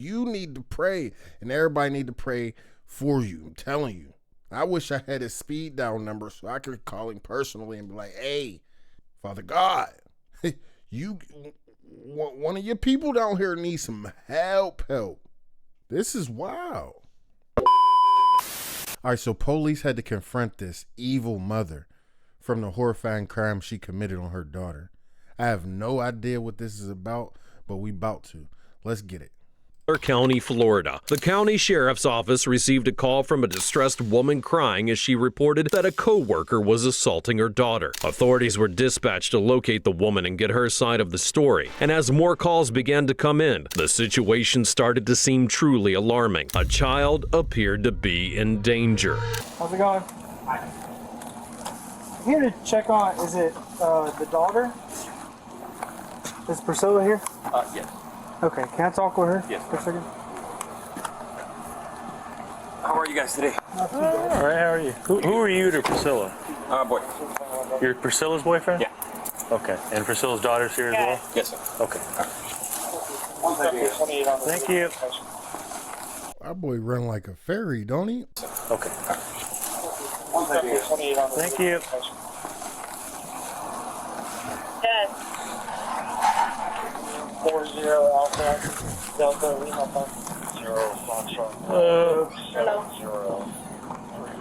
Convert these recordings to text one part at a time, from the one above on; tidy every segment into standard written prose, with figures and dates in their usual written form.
You need to pray, and everybody need to pray for you. I'm telling you. I wish I had his speed dial number so I could call him personally and be like, hey, Father God, one of your people down here needs some help. This is wild. All right, so police had to confront this evil mother from the horrifying crime she committed on her daughter. I have no idea what this is about, but we about to. Let's get it. County, Florida. The county sheriff's office received a call from a distressed woman crying as she reported that a co-worker was assaulting her daughter. Authorities were dispatched to locate the woman and get her side of the story. And as more calls began to come in, the situation started to seem truly alarming. A child appeared to be in danger. How's it going? Hi. I'm here to check on, is it the daughter? Is Priscilla here? Yes. Okay, can I talk with her? Yes. For a second? How are you guys today? All right, how are you? Who are you to Priscilla? Boy. You're Priscilla's boyfriend? Yeah. Okay, and Priscilla's daughter's here as well? Yes, sir. Okay. Thank you. Our boy run like a fairy, don't he? Okay. Thank you. Yes. 40 Alpha Delta Lima 0 Foxtrot. Hello. 0.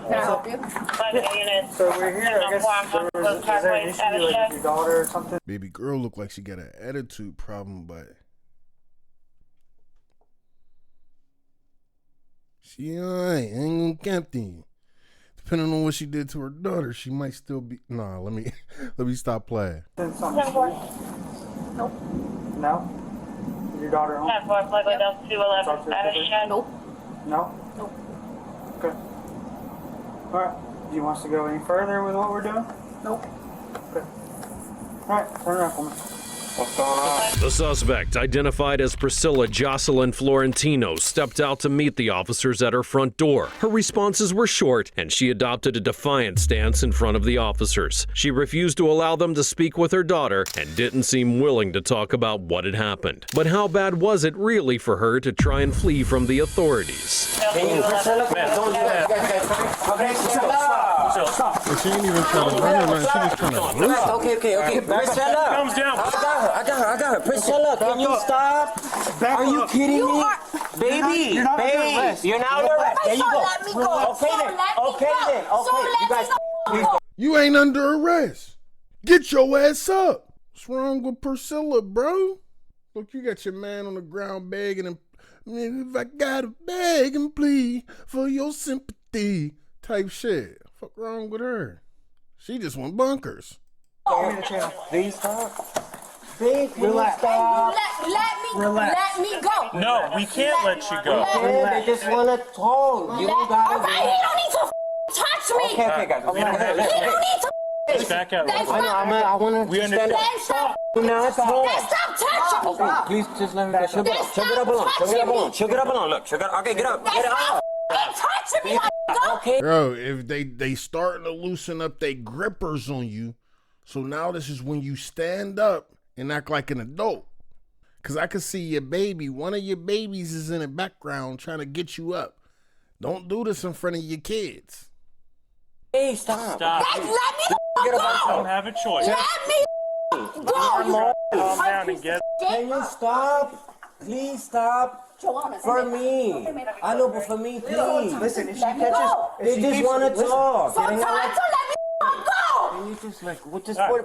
Can I help you? So we're here, I guess, is there an issue with your daughter or something? Baby girl look like she got an attitude problem, but she alright, ain't gonna count you. Depending on what she did to her daughter, she might still be. Nah, let me stop playing. Nope. No? Is your daughter home? 10-4, plug with us 211 Spanish Head. Nope. No? Nope. Okay. Alright. Do you want us to go any further with what we're doing? Nope. Okay. Alright, turn around for me. What's going on? The suspect, identified as Priscilla Jocelyn Florentino, stepped out to meet the officers at her front door. Her responses were short, and she adopted a defiant stance in front of the officers. She refused to allow them to speak with her daughter and didn't seem willing to talk about what had happened. But how bad was it really for her to try and flee from the authorities? Man, don't do that. Stop. She ain't even trying to run her, man. She just trying to roof her. Okay. Priscilla. Comes down. I got her. Priscilla, can you stop? Are you kidding me? Baby, You're not under arrest. you're not under arrest. There you go. Let me go. Okay then. You guys, please go. You ain't under arrest. Get your ass up. What's wrong with Priscilla, bro? Look, you got your man on the ground begging him. If I gotta beg and plead for your sympathy type shit. Fuck wrong with her? She just went bunkers. Give me the channel. Please stop. Please Relax. stop. Let me go. No, we can't let you go. They just want to talk. You don't gotta. Alright, he don't need to touch me. Okay, guys. He don't need to. Let's back out. I want to We stand understand. up. Stop. Do not talk. Then stop touching me. Please just let me go. Chug it up along. Look, chug it up. Okay, get up. Get up. Stop touching me. Okay. Bro, if they starting to loosen up they grippers on you, so now this is when you stand up and act like an adult. Cause I can see your baby, one of your babies is in the background trying to get you up. Don't do this in front of your kids. Hey, stop. Stop. Let me You go. don't have a choice. Let me go. Calm down and get. Can you stop? Please stop. For me. I know, but for me, please. Listen, if she Let me catches... go. They just want to talk. So let me go. Can you just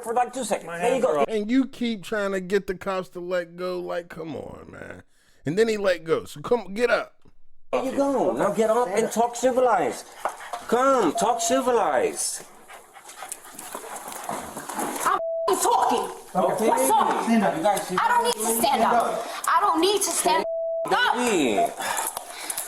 for like 2 seconds? My There you hands go. are up. And you keep trying to get the cops to let go. Like, come on, man. And then he let go. So come, get up. There you go. Now get up and talk civilized. Come, talk civilized. I'm talking. Okay. What's up? Stand up. You guys see? I don't need to stand up. I don't need to stand up. Baby.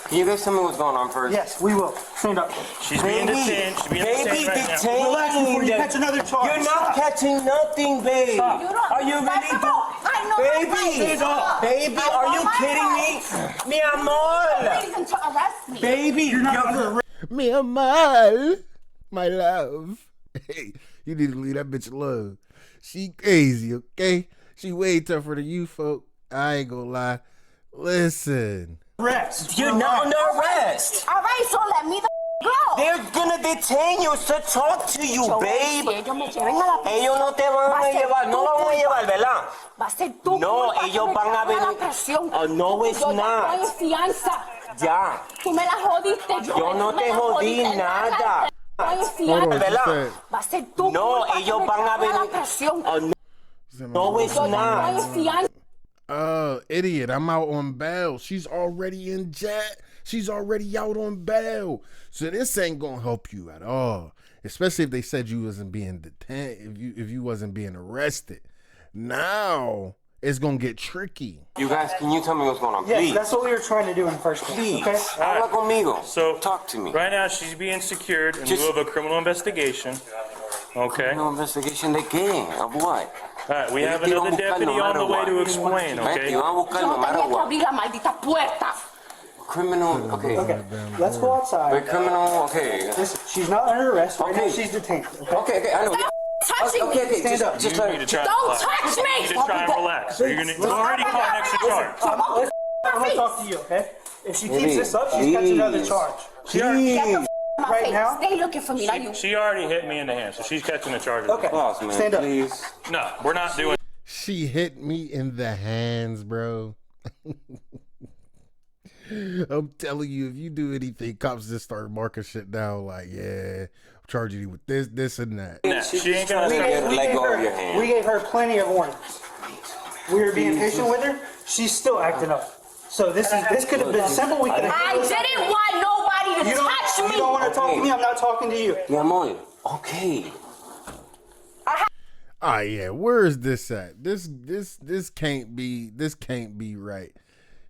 Can you guys tell me what's going on first? Yes, we will. Stand up. She's being detained. She's being detained right now. detained. Relax before you catch another charge. You're not catching nothing, babe. Stop. Are you really I know Baby, baby, are you kidding me? Mi amor. Reason to arrest me. Baby, You're not under arrest. Me amor, my love. Hey, you need to leave that bitch alone. She crazy, okay? She way tougher than you, folk. I ain't gonna lie. Listen. Arrest. You're not under arrest. All right, so let me the go. They're gonna detain you to talk to you, Yo voy a babe. decir, ellos me lleven a la prisión. Ellos no te van Va a a ser llevar, no tu la van a culpa. llevar, ¿verdad? Va a ser tu No, culpa que ellos me van a lleven la venir. prisión. Oh, no, it's Yo ya not. estoy en fianza. Ya. Tú me la jodiste. Yo no me te la jodí jodiste. nada. Estoy en Hold fianza. on, she ¿Verdad? said, Va a ser tu No, culpa que ellos me van a lleven a la venir. prisión. Oh, no, it's Yo ya not. estoy en fianza. idiot, I'm out on bail. She's already in jail. She's already out on bail. So this ain't gonna help you at all. Especially if they said you wasn't being detained, if you wasn't being arrested. Now it's gonna get tricky. You guys, can you tell me what's going on, Yes, please? that's what we were trying to do in the first place. Please, Okay? habla conmigo. So Talk to me. Right now, she's being secured in Just- lieu of a criminal investigation. Okay. No investigation de qué? Of what? All right. We have Ellos te iban a another buscar deputy no on matter the way what. to explain. Te Okay. iban a buscar Yo no no matter tenía que what. abrir la maldita puerta. Criminal, okay. Okay, let's go The outside. criminal, okay. Listen, she's not under arrest. Right now Okay. she's detained. Okay? Okay, I know. Touching Okay, me. Stand up. just You let need to her. try and Don't relax. touch me. You need to try and relax. You're already caught an extra charge. I'm gonna talk to you, okay? If she keeps Please, this up, she's catching another please. charge. Get the Please. my Right face. now? Stay looking for me. Now you. She already hit me in the hand, so she's catching the charges. Okay. Boss, man, Stand up. please. No, we're not doing. She hit me in the hands, bro. I'm telling you, if you do anything, cops just start marking shit down like, yeah, I'm charging you with this, and that. She ain't gonna We stop. gave, we Let gave go of your her, hand. we gave her plenty of warnings. We were being patient with her. She's still acting up. So this could have been simple. We could have. I didn't want nobody to touch You me. don't want to talk to me. I'm not talking to you. Mi amor, okay. Ah, yeah, where is this at? This can't be right.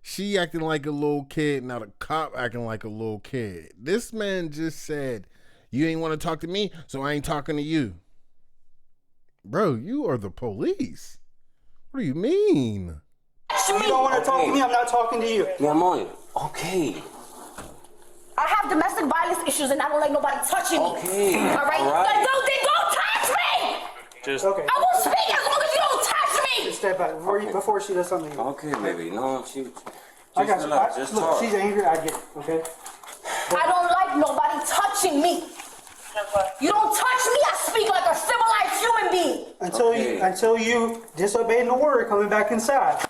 She acting like a little kid, now the cop acting like a little kid. This man just said, you ain't want to talk to me, so I ain't talking to you. Bro, you are the police. What do you mean? You don't want to talk to me. I'm not talking to you. Mi amor, okay. I have domestic violence issues and I don't like nobody touching me. Okay, All right? all right. Don't touch me. Just Okay. I won't speak as long as you don't touch me. Step back before she does something. Okay, baby. No, she. I Just got you. relax. Just Look, talk. she's angry. I get it. Okay. I don't like nobody touching me. You don't touch me, I speak like a civilized human being. Until you disobeyed the order coming back inside.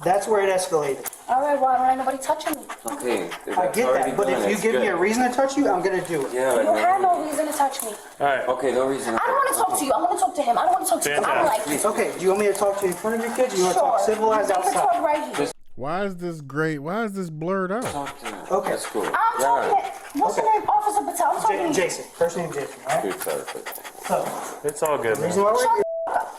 That's where it escalated. All right, well, I don't like nobody touching me. Okay. I get that, but if you give me a reason to touch you, I'm gonna do it. Yeah, You like, have no reason to touch me. all right. okay, no reason. I don't want to talk to you. I want to talk to him. I don't want to talk to you. I don't like you. Okay, do you want me to talk to you in front of your kids? Or you want to talk civilized You can outside? talk right here. Why is this great? Why is this blurred out? Talk to her. Okay. That's cool. I'm talking. What's your name? Officer Patel. I'm talking to you. Jason. First name Jason. All right. Good, perfect. So, It's all good, reason man. why we're here.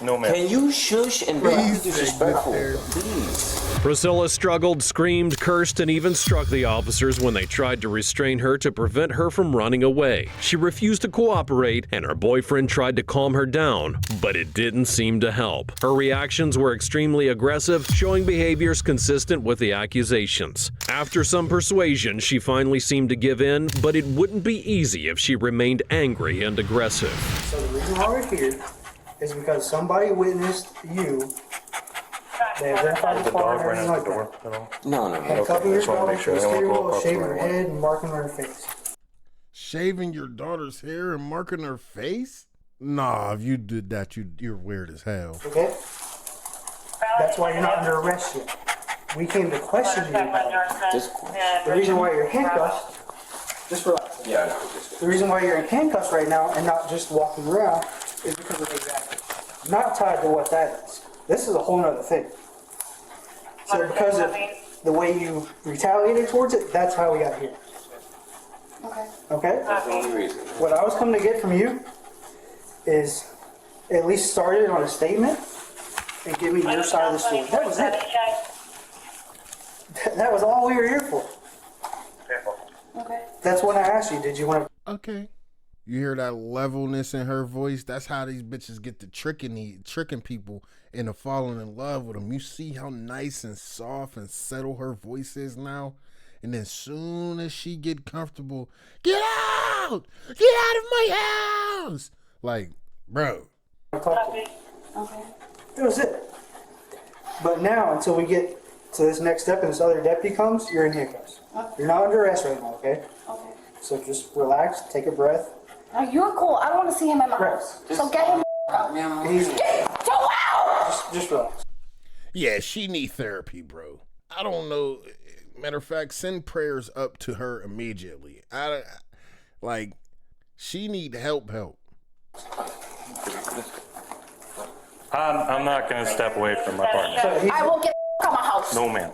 No, man. Can you shush and be Please disrespectful? take it there. Please. Priscilla struggled, screamed, cursed, and even struck the officers when they tried to restrain her to prevent her from running away. She refused to cooperate, and her boyfriend tried to calm her down, but it didn't seem to help. Her reactions were extremely aggressive, showing behaviors consistent with the accusations. After some persuasion, she finally seemed to give in, but it wouldn't be easy if she remained angry and aggressive. So the reason why we're here is because somebody witnessed you. They identified the car and Dog ran everything out like the door. that. at all? No, no, no. Handcuffing your just wanna daughter, make sure they twisting won't your go wall, up shaving to her anyone. head, and marking her face. Shaving your daughter's hair and marking her face? Nah, if you did that, you're weird as hell. Okay? That's why you're not under arrest yet. We came to question you about it. This The reason why you're handcuffed, just relax. Yeah, I know. This The reason why you're in handcuffs right now and not just walking around is because of exactly. Not tied to what that is. This is a whole nother thing. So because of the way you retaliated towards it, that's how we got here. Okay. Okay? That's the only reason. What I was coming to get from you is at least start it on a statement and give me your side of the story. That was it. That was all we were here for. Okay. That's when I asked you, did you want to... Okay. You hear that levelness in her voice? That's how these bitches get to tricking people into falling in love with them. You see how nice and soft and settled her voice is now? And then soon as she get comfortable, get out! Get out of my house! Like, bro. talk to you? Okay. That was it. But now, until we get to this next step and this other deputy comes, you're in handcuffs. You're not under arrest right now, okay? Okay. So just relax, take a breath. Now you're cool. I don't want to see him in my Right. house. So get him out. He's, Get out! just relax. Yeah, she need therapy, bro. I don't know. Matter of fact, send prayers up to her immediately. She need help. I'm not going to step away from my partner. So he's, I will get out of my house. No, ma'am.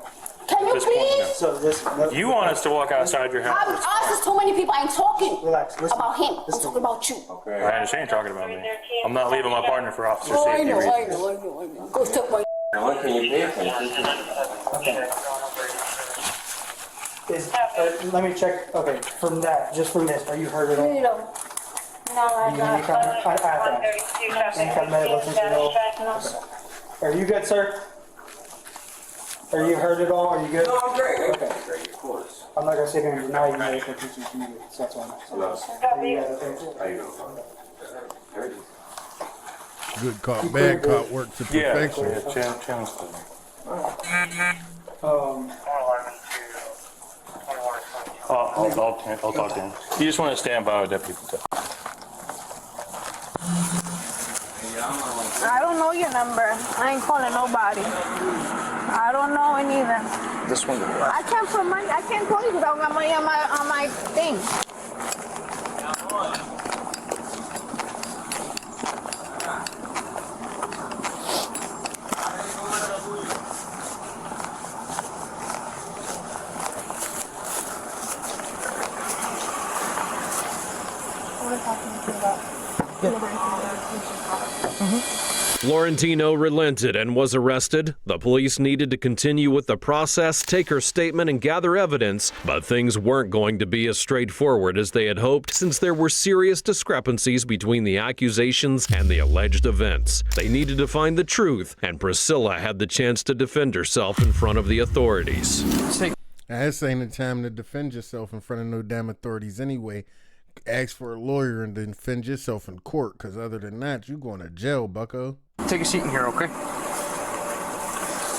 Can you This point, please? no. so this. You want us to walk outside your house? Us is too many people. I ain't talking Relax, listen. about him. I'm Listen. talking about you. I understand you're talking about me. I'm not leaving my partner for officer Oh, I safety know. reasons. Go step my. What can you pay attention? Let me check. Okay, from that, just from this, are you hurt at all? No, I'm You need any kind of, any kind of medical attention at all? not. Are you good, sir? Are you hurt at all? Are you good? No, I'm great. Okay. Great, of course. I'm not gonna sit here and deny you medical attention if you need it, so that's why I'm asking. Are you guys okay? How you doing? Good cop, bad cop work to Yeah, perfection. challenge to me. I'll talk to him. You just want to stand by with deputy. I don't know your number. I ain't calling nobody. I don't know it either. This one. I can't put money. I can't call you because I don't got money on my thing. Florentino relented and was arrested. The police needed to continue with the process, take her statement, and gather evidence, but things weren't going to be as straightforward as they had hoped since there were serious discrepancies between the accusations and the alleged events. They needed to find the truth, and Priscilla had the chance to defend herself in front of the authorities. This ain't the time to defend yourself in front of no damn authorities anyway. Ask for a lawyer and then defend yourself in court, because other than that, you going to jail, bucko. Take a seat in here, okay?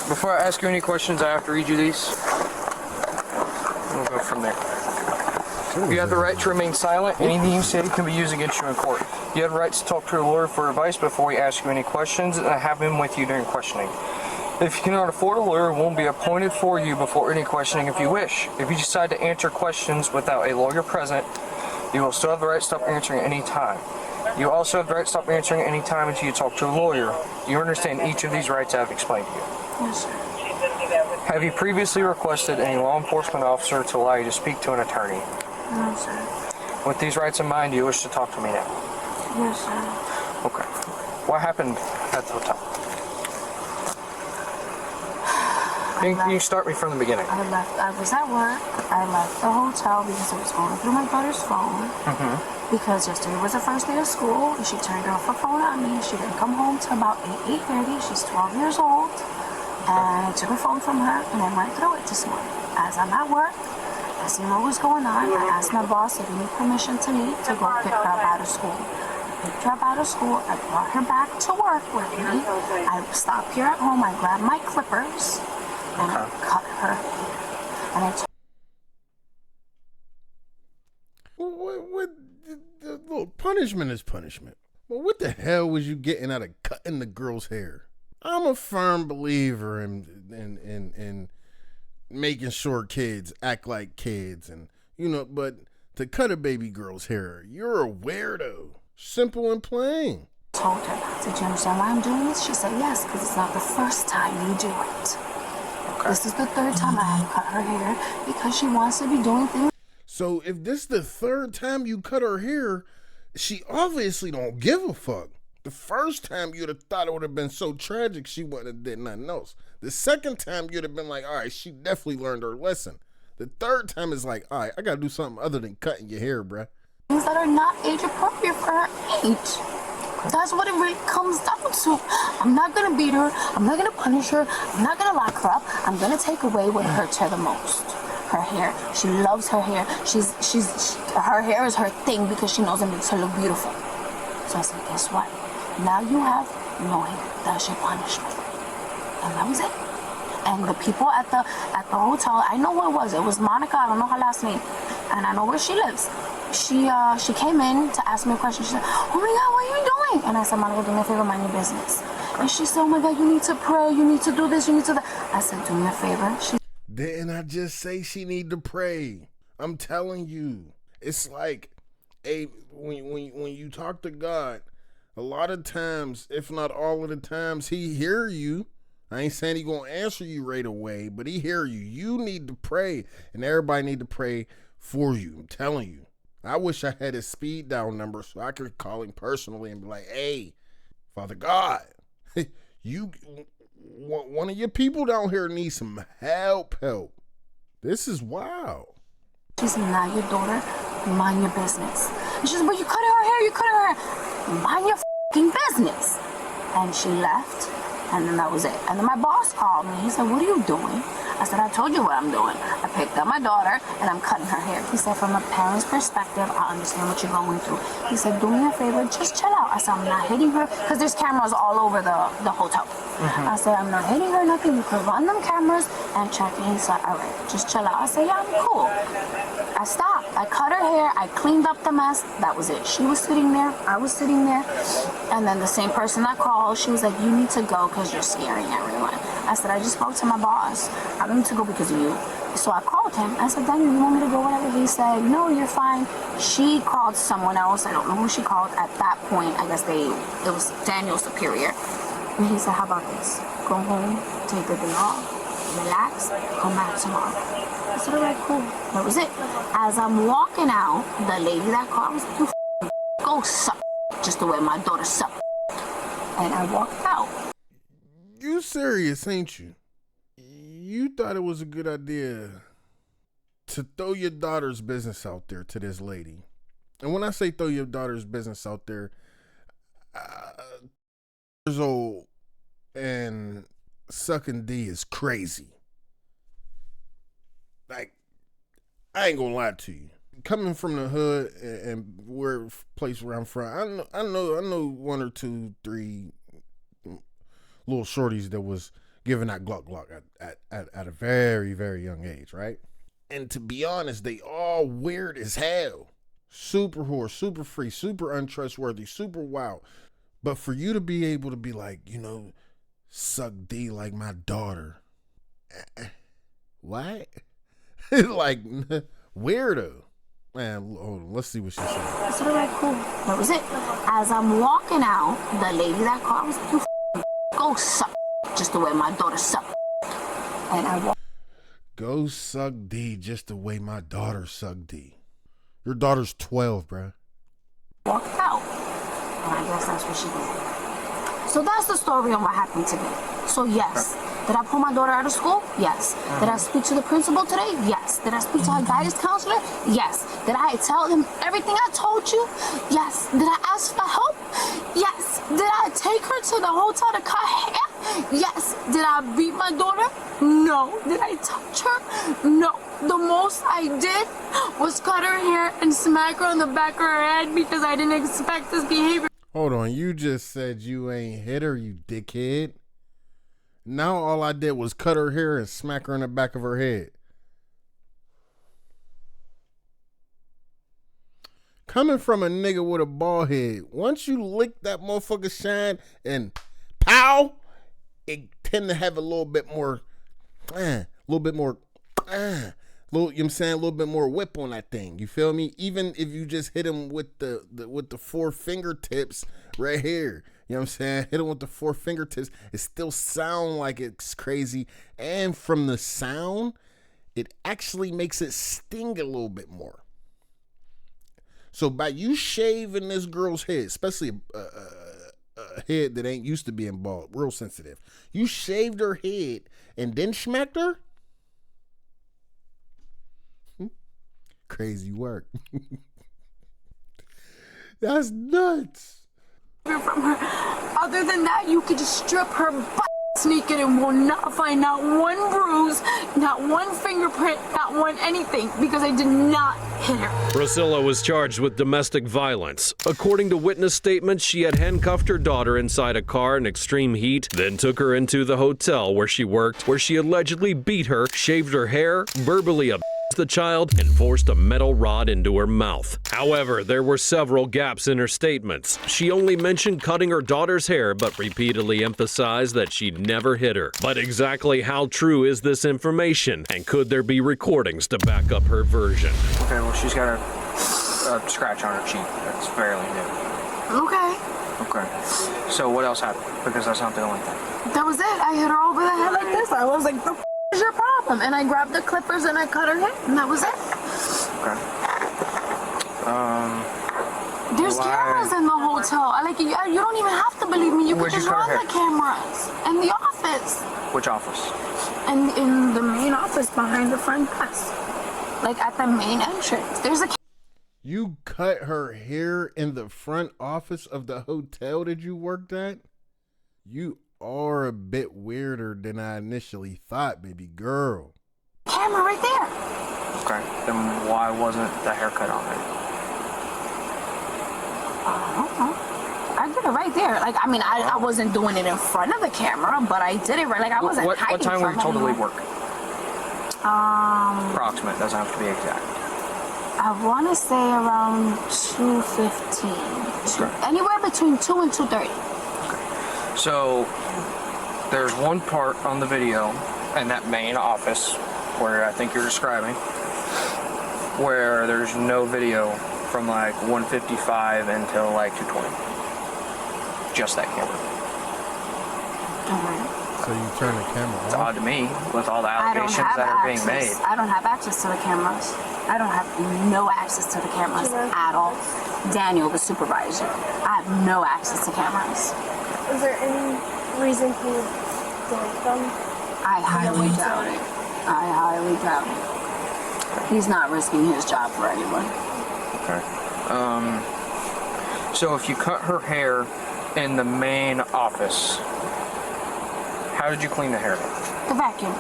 Before I ask you any questions, I have to read you these. We'll go from there. You have the right to remain silent. Anything you say can be used against you in court. You have the right to talk to a lawyer for advice before we ask you any questions and have him with you during questioning. If you cannot afford a lawyer, one will be appointed for you before any questioning if you wish. If you decide to answer questions without a lawyer present, you will still have the right to stop answering at any time. You also have the right to stop answering at any time until you talk to a lawyer. Do you understand each of these rights I have explained to you? Yes, sir. Have you previously requested any law enforcement officer to allow you to speak to an attorney? No, sir. With these rights in mind, do you wish to talk to me now? Yes, sir. Okay. What happened at the hotel? You can start me from the beginning. I was at work. I left the hotel because I was going through my daughter's phone. Because yesterday was the first day of school. And she turned off her phone on me. She didn't come home till about 8:30. She's 12 years old. And I took her phone from her and I went through it this morning. As I'm at work, I seen what was going on. I asked my boss if he needed permission to me to go pick her up out of school. I picked her up out of school. I brought her back to work with me. I stopped here at home. I grabbed my clippers and I cut her. And I Look, punishment is punishment. Well, what the hell was you getting out of cutting the girl's hair? I'm a firm believer in making sure kids act like kids, and but to cut a baby girl's hair, you're a weirdo. Simple and plain. told her, did you understand why I'm doing this? She said yes, because it's not the first time you do it. Okay. This is the third time I have cut her hair because she wants to be doing things. So if this is the third time you cut her hair, she obviously don't give a fuck. The first time you'd have thought it would have been so tragic she wouldn't have did nothing else. The second time you'd have been like, all right, she definitely learned her lesson. The third time is like, all right, I gotta do something other than cutting your hair, bruh. Things that are not age appropriate for her age. That's what it really comes down to. I'm not gonna beat her. I'm not gonna punish her. I'm not gonna lock her up. I'm gonna take away what hurts her the most. Her hair. She loves her hair. Her hair is her thing because she knows it makes her look beautiful. So I said, guess what? Now you have no hair. That's your punishment. And that was it. And the people at the hotel, I know who it was. It was Monica. I don't know her last name, and I know where she lives. She came in to ask me a question. She said, "Oh my God, what are you doing?" And I said, "Monica, do me a favor, mind your business." And she said, "Oh my God, you need to pray. You need to do this. You need to do that." I said, "Do me a favor." Didn't I just say she need to pray? I'm telling you, it's like, when you talk to God, a lot of times, if not all of the times, he hear you. I ain't saying he gonna answer you right away, but he hear you. You need to pray, and everybody need to pray for you. I'm telling you. I wish I had his speed dial number so I could call him personally and be like, "Hey, Father God, one of your people down here needs some help. This is wild." She said, "Not your daughter. Mind your business." And she said, "But you cut her hair. You cut her hair." "Mind your fucking business." And she left. And then that was it. And then my boss called me. He said, "What are you doing?" I said, "I told you what I'm doing. I picked up my daughter and I'm cutting her hair." He said, "From a parent's perspective, I understand what you're going through." He said, "Do me a favor, just chill out." I said, "I'm not hitting her," because there's cameras all over the hotel. I said, "I'm not hitting her, nothing. You could run them cameras and check it." He said, "All right, just chill out." I said, "Yeah, I'm cool." I stopped. I cut her hair. I cleaned up the mess. That was it. She was sitting there. I was sitting there. And then the same person that called, she was like, "You need to go because you're scaring everyone." I said, "I just spoke to my boss. I don't need to go because of you." So I called him. I said, "Daniel, you want me to go, whatever?" He said, "No, you're fine." She called someone else. I don't know who she called. At that point, I guess it was Daniel's superior. And he said, "How about this? Go home, take the day off, relax, come back tomorrow." I said, "All right, cool." That was it. As I'm walking out, the lady that called was like, "You go suck," just the way my daughter sucked. And I walked out. You serious, ain't you? You thought it was a good idea to throw your daughter's business out there to this lady. And when I say throw your daughter's business out there, years old and sucking D is crazy. Like, I ain't gonna lie to you. Coming from the hood and where place where I'm from, I know 1 or 2, 3 little shorties that was giving that Glock at a very, very young age, right? And to be honest, they all weird as hell. Super whore, super free, super untrustworthy, super wild. But for you to be able to be like, suck D like my daughter. What? Like, weirdo. Man, hold on, let's see what she said. I said, "All right, cool." That was it. As I'm walking out, the lady that called was like, "You go suck," just the way my daughter sucked. And I walked. Go suck D just the way my daughter sucked D. Your daughter's 12, bruh. Walked out. And I guess that's what she did. So that's the story on what happened today. So yes, did I pull my daughter out of school? Yes. Did I speak to the principal today? Yes. Did I speak to her guidance counselor? Yes. Did I tell him everything I told you? Yes. Did I ask for help? Yes. Did I take her to the hotel to cut hair? Yes. Did I beat my daughter? No. Did I touch her? No. The most I did was cut her hair and smack her on the back of her head because I didn't expect this behavior. Hold on, you just said you ain't hit her, you dickhead. Now all I did was cut her hair and smack her in the back of her head. Coming from a nigga with a bald head, once you lick that motherfucker shine and pow, it tend to have a little bit more, you know what I'm saying, a little bit more whip on that thing. You feel me? Even if you just hit him with the 4 fingertips right here, you know what I'm saying? Hit him with the 4 fingertips, it still sound like it's crazy. And from the sound, it actually makes it sting a little bit more. So by you shaving this girl's head, especially a head that ain't used to being bald, real sensitive, you shaved her head and then smacked her? Crazy work. That's nuts. From her. Other than that, you could just strip her butt sneak in and will not find not one bruise, not one fingerprint, not one anything, because I did not hit her. Priscilla was charged with domestic violence. According to witness statements, she had handcuffed her daughter inside a car in extreme heat, then took her into the hotel where she worked, where she allegedly beat her, shaved her hair, verbally abused the child, and forced a metal rod into her mouth. However, there were several gaps in her statements. She only mentioned cutting her daughter's hair, but repeatedly emphasized that she never hit her. But exactly how true is this information, and could there be recordings to back up her version? Okay, well, she's got a scratch on her cheek that's fairly new. Okay. Okay. So what else happened? Because that's not the only thing. That was it. I hit her over the head like this. I was like, the f is your problem? And I grabbed the clippers and I cut her hair, and that was it. Okay. There's cameras in the hotel. You don't even have to believe me. You Where'd can you just cut her run the cameras in the office. Which office? And in the main office behind the front desk. Like at the main entrance. There's a You cut her hair in the front office of the hotel that you worked at? You are a bit weirder than I initially thought, baby girl. camera right there. Okay. Then why wasn't the haircut on it? I don't know. I did it right there. Like, I mean, I wasn't doing it in front of the camera, but I did it right. Like, I wasn't hiding What time were you told to leave work? Approximate. Doesn't have to be exact. I want to say around 2:15. Okay. Anywhere between 2 and 2:30. So there's one part on the video in that main office where I think you're describing where there's no video from like 1:55 until like 2:20. Just that camera. So you turn the camera It's off? odd to me with all the allegations that are being made. I don't have access to the cameras. I don't have no access to the cameras at all. Daniel, the supervisor, I have no access to cameras. Is there any reason he delete them? I highly doubt it. I highly doubt it. He's not risking his job for anyone. Okay. So if you cut her hair in the main office, how did you clean the hair? The vacuum.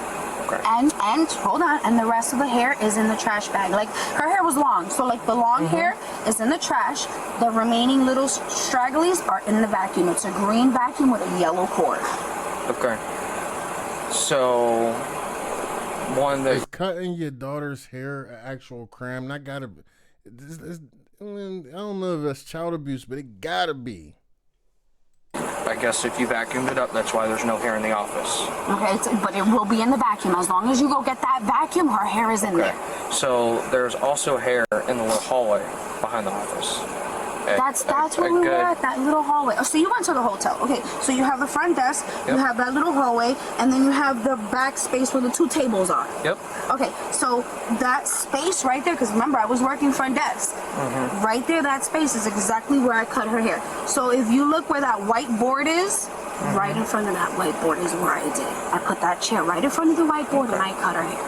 Okay. And hold on, and the rest of the hair is in the trash bag. Like, her hair was long, so like the long hair is in the trash. The remaining little stragglies are in the vacuum. It's a green vacuum with a yellow cord. Okay. So one that Is cutting your daughter's hair an actual crime? Not gotta be. I don't know if that's child abuse, but it gotta be. I guess if you vacuumed it up, that's why there's no hair in the office. Okay, but it will be in the vacuum. As long as you go get that vacuum, her hair is in there. So there's also hair in the little hallway behind the office. That's where we were at, that little hallway. Oh, so you went to the hotel. Okay, so you have the front desk, you have that little hallway, and then you have the back space where the 2 tables are. Yep. Okay, so that space right there, because remember, I was working front desk. Right there, that space is exactly where I cut her hair. So if you look where that white board is, right in front of that white board is where I did it. I put that chair right in front of the whiteboard and I cut her hair.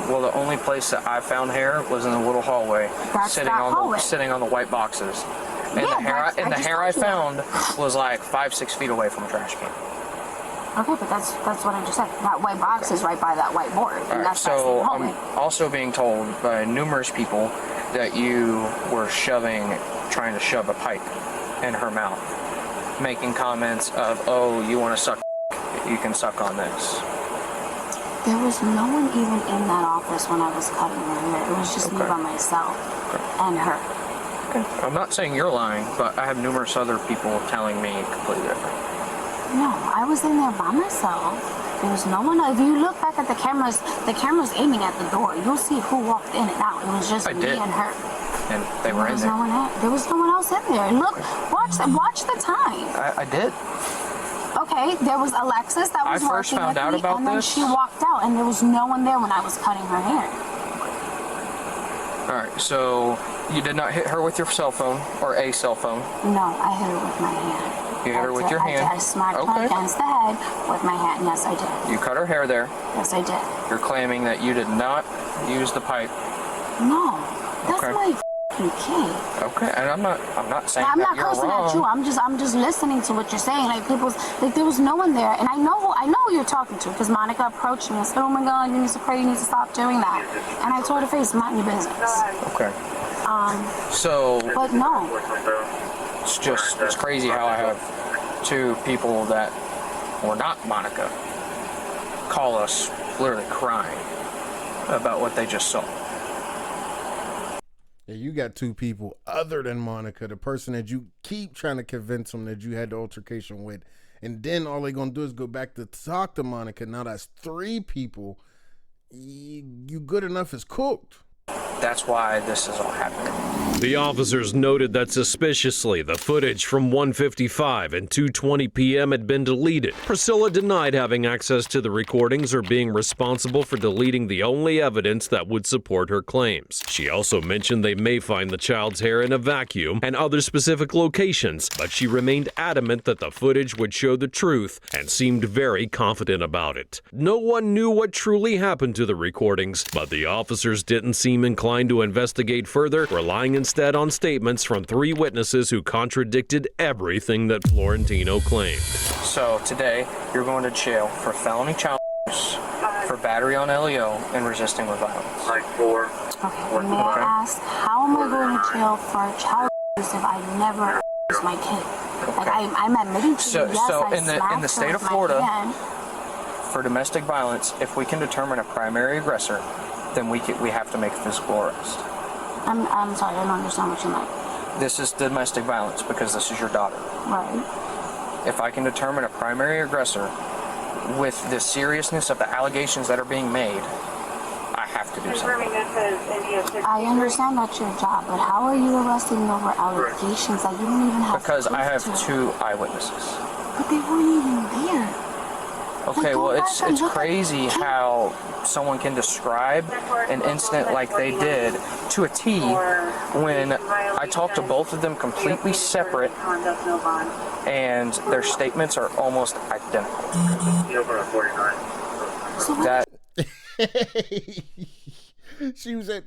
Well, the only place that I found hair was in the little hallway, sitting on the white boxes. And the hair I found was like 5-6 feet away from a trash can. Okay, but that's what I just said. That white box is right by that white board. And that's so I'm also being told by numerous people that you were trying to shove a pipe in her mouth, making comments of, "Oh, you want to suck? You can suck on this." There was no one even in that office when I was cutting her hair. It was just me by myself and her. I'm not saying you're lying, but I have numerous other people telling me completely different. No, I was in there by myself. There was no one. If you look back at the cameras aiming at the door. You'll see who walked in and out. It was just me and her. And they were in there. There was no one else in there. Look, watch the time. I did. Okay, there was Alexis that was working with me, and then she walked out, and there was no one there when I was cutting her hair. All right, so you did not hit her with your cell phone or a cell phone? No, I hit her with my hand. You hit her with your hand? I smacked her against the head with my hand. Yes, I did. You cut her hair there? Yes, I did. You're claiming that you did not use the pipe? No, that's my fucking kid. Okay, and I'm not saying I'm that not you're cursing wrong. at you. I'm just listening to what you're saying. Like there was no one there, and I know who you're talking to because Monica approached me and said, "Oh my God, you need to pray. You need to stop doing that." And I told her face, "Mind your business." Okay. But no. It's crazy how I have two people that were not Monica call us literally crying about what they just saw. Yeah, you got two people other than Monica, the person that you keep trying to convince them that you had the altercation with, and then all they're gonna do is go back to talk to Monica. Now that's three people. You good enough is cooked. That's why this is all happening. The officers noted that suspiciously, the footage from 1:55 and 2:20 p.m. had been deleted. Priscilla denied having access to the recordings or being responsible for deleting the only evidence that would support her claims. She also mentioned they may find the child's hair in a vacuum and other specific locations, but she remained adamant that the footage would show the truth and seemed very confident about it. No one knew what truly happened to the recordings, but the officers didn't seem inclined to investigate further, relying instead on statements from three witnesses who contradicted everything that Florentino claimed. So today, you're going to jail for felony child abuse, for battery on LEO, and resisting with violence. Okay, may I ask, how am I going to jail for child abuse if I never abused my kid? Like, I'm admitting to you, yes, I smacked in the state her of with my Florida, hand. for domestic violence, if we can determine a primary aggressor, then we have to make a physical arrest. I'm sorry, I don't understand what you meant. This is domestic violence because this is your daughter. Right. If I can determine a primary aggressor with the seriousness of the allegations that are being made, I have to do something. I understand that's your job, but how are you arresting over allegations that you don't even have? Because I have proof to? two eyewitnesses. But they weren't even there. Okay, well, it's crazy how someone can describe an incident like they did to a T when I talked to both of them completely separate and their statements are almost identical. That She was at.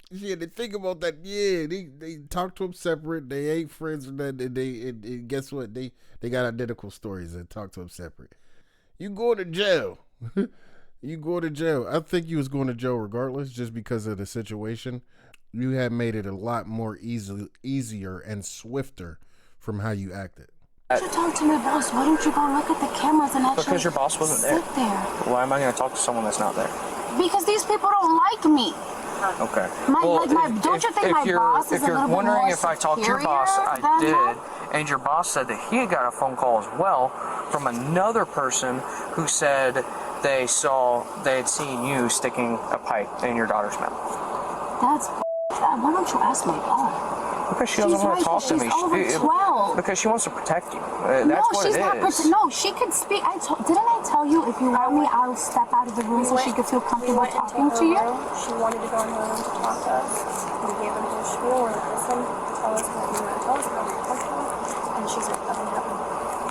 Yeah, they think about that. Yeah, they talked to them separate. They ain't friends with that. And guess what? They got identical stories and talk to them separate. You go to jail. You go to jail. I think you was going to jail regardless, just because of the situation. You had made it a lot more easier and swifter from how you acted. You talk to my boss. Why don't you go look at the cameras and actually because your boss wasn't there. sit there? Why am I going to talk to someone that's not there? Because these people don't like me. Okay. Don't you think my boss is a little bit more superior than If you're wondering if I talked to your boss, I did. her? And your boss said that he had got a phone call as well from another person who said they had seen you sticking a pipe in your daughter's mouth. That's why don't you ask my boss? Because she doesn't want to talk to me. She's over 12. Because she wants to protect you. That's what it is. No, she could speak. Didn't I tell you if you want me, I'll step out of the room so she could feel comfortable talking to you? She wanted to go in her room to talk to us. We gave her the spiel and listened, tell us what you want to tell us about your comfortable. And she's like, nothing.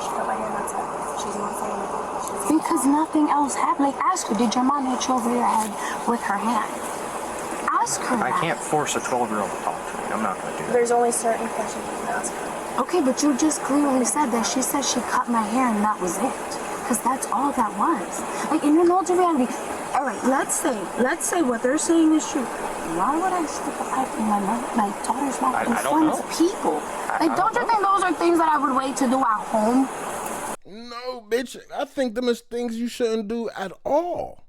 She cut my hand, that's it. She's not saying anything. Because nothing else happened. Like, ask her, did your mom hit you over your head with her hand? Ask her I that. can't force a 12-year-old to talk to me. I'm not going to do that. There's only certain questions you can ask her. Okay, but you just clearly said that she said she cut my hair and that was it. Because that's all that was. Like, in your the reality, all right, let's say what they're saying is true. Why would I stick a pipe in my daughter's mouth in front of people? Like, don't you think those are things that I would wait to do at home? No, bitch. I think them is things you shouldn't do at all.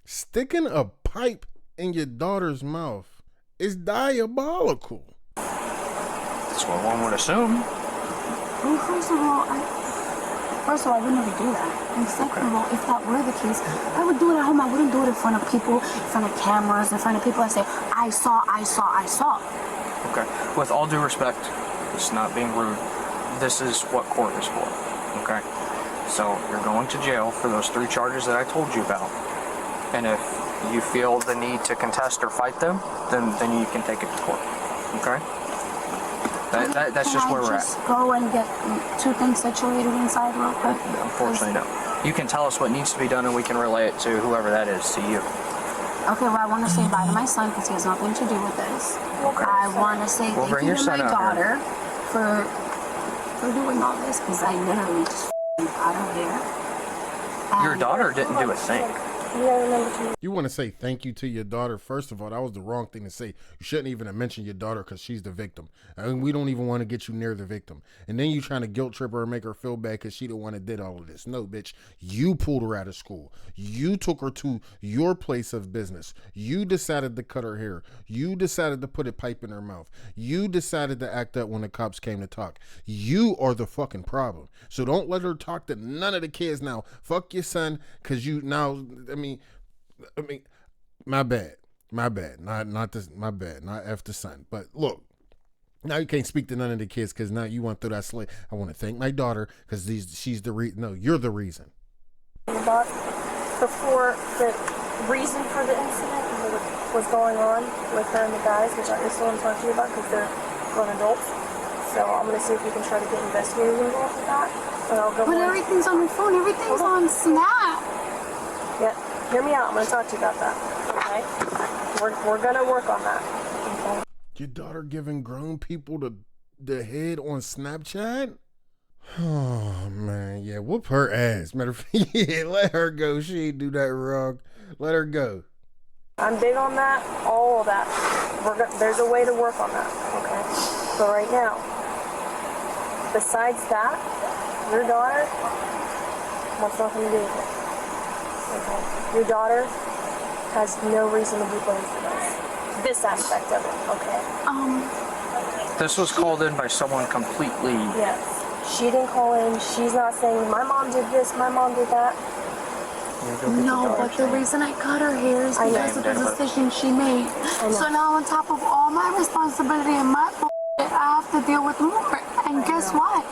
Sticking a pipe in your daughter's mouth is diabolical. That's what one would assume. Well, first of all, I would never do that. And second of all, if that were the case, I would do it at home. I wouldn't do it in front of people, in front of cameras, in front of people that say, I saw. Okay. With all due respect, it's not being rude. This is what court is for. Okay? So you're going to jail for those 3 charges that I told you about. And if you feel the need to contest or fight them, then you can take it to court. Okay? That's just where we're at. Just go and get 2 things situated inside real quick? Unfortunately, no. You can tell us what needs to be done and we can relay it to whoever that is, to you. Okay, well, I want to say bye to my son because he has nothing to do with this. I want to say thank you to my daughter for doing all this because I literally just out of here. Your daughter didn't do a thing. You want to say thank you to your daughter? First of all, that was the wrong thing to say. You shouldn't even have mentioned your daughter because she's the victim. I mean, we don't even want to get you near the victim. And then you trying to guilt trip her and make her feel bad because she the one that did all of this. No, bitch. You pulled her out of school. You took her to your place of business. You decided to cut her hair. You decided to put a pipe in her mouth. You decided to act up when the cops came to talk. You are the fucking problem. So don't let her talk to none of the kids now. Fuck your son because you now, I mean, my bad, not this, my bad, not F the son. But look, now you can't speak to none of the kids because now you want through that slate. I want to thank my daughter because she's the reason. No, you're the reason. Before the reason for the incident was going on with her and the guys, which I still want to talk to you about because they're grown adults. So I'm going to see if we can try to get investigators involved with that. And I'll go. But everything's on your phone. Everything's on Snap. Yeah. Hear me out. I'm going to talk to you about that. Okay? We're going to work on that. Okay? Your daughter giving grown people the head on Snapchat? Oh, man. Yeah, whoop her ass. Matter of fact, yeah, let her go. She ain't do that wrong. Let her go. I'm big on that. All of that. There's a way to work on that. Okay? But right now, besides that, your daughter wants nothing to do with it. Okay. Your daughter has no reason to be blamed for this aspect of it, okay? This was called in by someone completely... Yes. She didn't call in. She's not saying, my mom did this, my mom did that. No, but the reason I cut her hair is because of the decision she made. So now on top of all my responsibility and my bullshit, I have to deal with more. And guess what?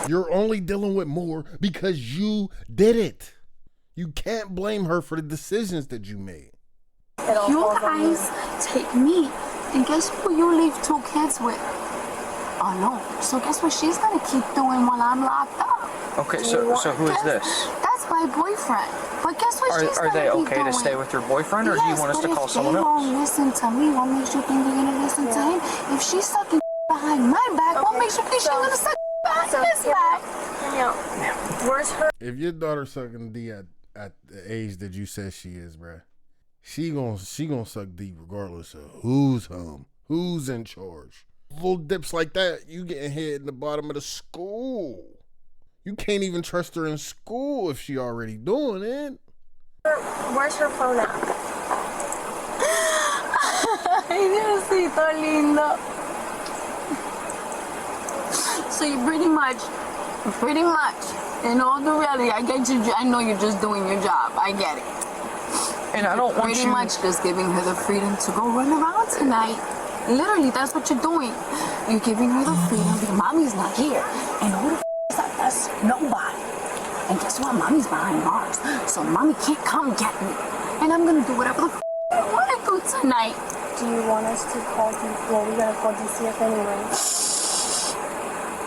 You're only dealing with more because you did it. You can't blame her for the decisions that you made. You guys take me, and guess who you leave 2 kids with? Oh no. So guess what she's gonna keep doing while I'm locked up? Okay, so who is this? That's my boyfriend. But guess what she's Are they gonna be okay doing? to stay with your boyfriend, or do you want us to call someone If they else? don't listen to me, what makes you think they're gonna listen to him? If she's sucking behind my back, what makes you think she's gonna suck behind his back? Where's her? If your daughter's sucking D at the age that you said she is, bruh, she gonna suck D regardless of who's home, who's in charge. Little dips like that, you getting hit in the bottom of the school. You can't even trust her in school if she already doing it. Where's her phone at? Ay, Diosito lindo. So you pretty much, in all the reality, I know you're just doing your job. I get it. And I don't want pretty you... much just giving her the freedom to go run around tonight. Literally, that's what you're doing. You're giving her the freedom because mommy's not here. And who the is that? That's nobody. And guess what? Mommy's behind bars. So mommy can't come get me. And I'm going to do whatever the I want to do tonight. Do you want us to call well, we gotta call DCF anyway.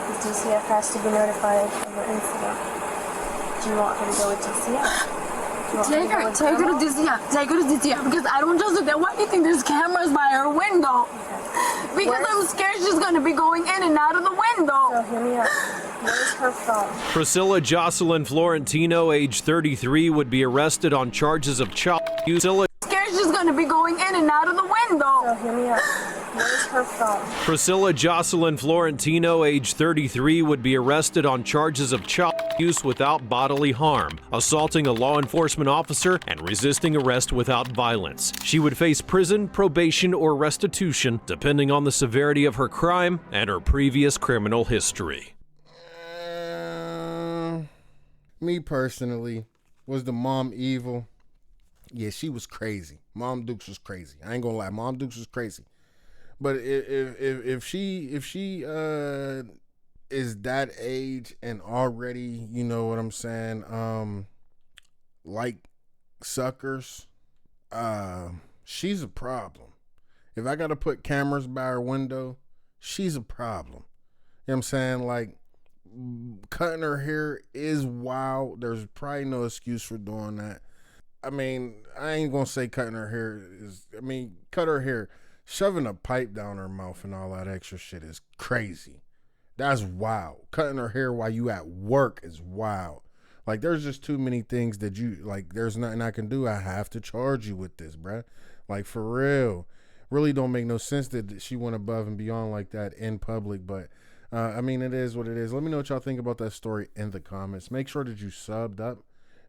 The DCF has to be notified of the incident. Do you want her to go with DCF? Take her to DCF because I don't just do that. Why do you think there's cameras by her window? Because I'm scared she's going to be going in and out of the window. So hear me out. Where's her phone? Priscilla Jocelyn Florentino, age 33, would be arrested on charges of child abuse. Scared she's going to be going in and out of the window. So hear me out. Where's her phone? Priscilla Jocelyn Florentino, age 33, would be arrested on charges of child abuse without bodily harm, assaulting a law enforcement officer, and resisting arrest without violence. She would face prison, probation, or restitution, depending on the severity of her crime and her previous criminal history. Me personally, was the mom evil? Yeah, she was crazy. Mom Dukes was crazy. I ain't gonna lie, Mom Dukes was crazy. But if she is that age and already, you know what I'm saying, like suckers, she's a problem. If I gotta put cameras by her window, she's a problem. You know what I'm saying? Like, cutting her hair is wild. There's probably no excuse for doing that. I mean, I ain't gonna say cutting her hair is, I mean, cut her hair. Shoving a pipe down her mouth and all that extra shit is crazy. That's wild. Cutting her hair while you at work is wild. Like, there's just too many things that you, like, there's nothing I can do. I have to charge you with this, bruh. Like, for real. Really don't make no sense that she went above and beyond like that in public. But, I mean, it is what it is. Let me know what y'all think about that story in the comments. Make sure that you subbed up.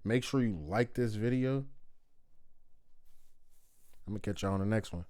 Make sure you like this video. I'm going to catch y'all on the next one.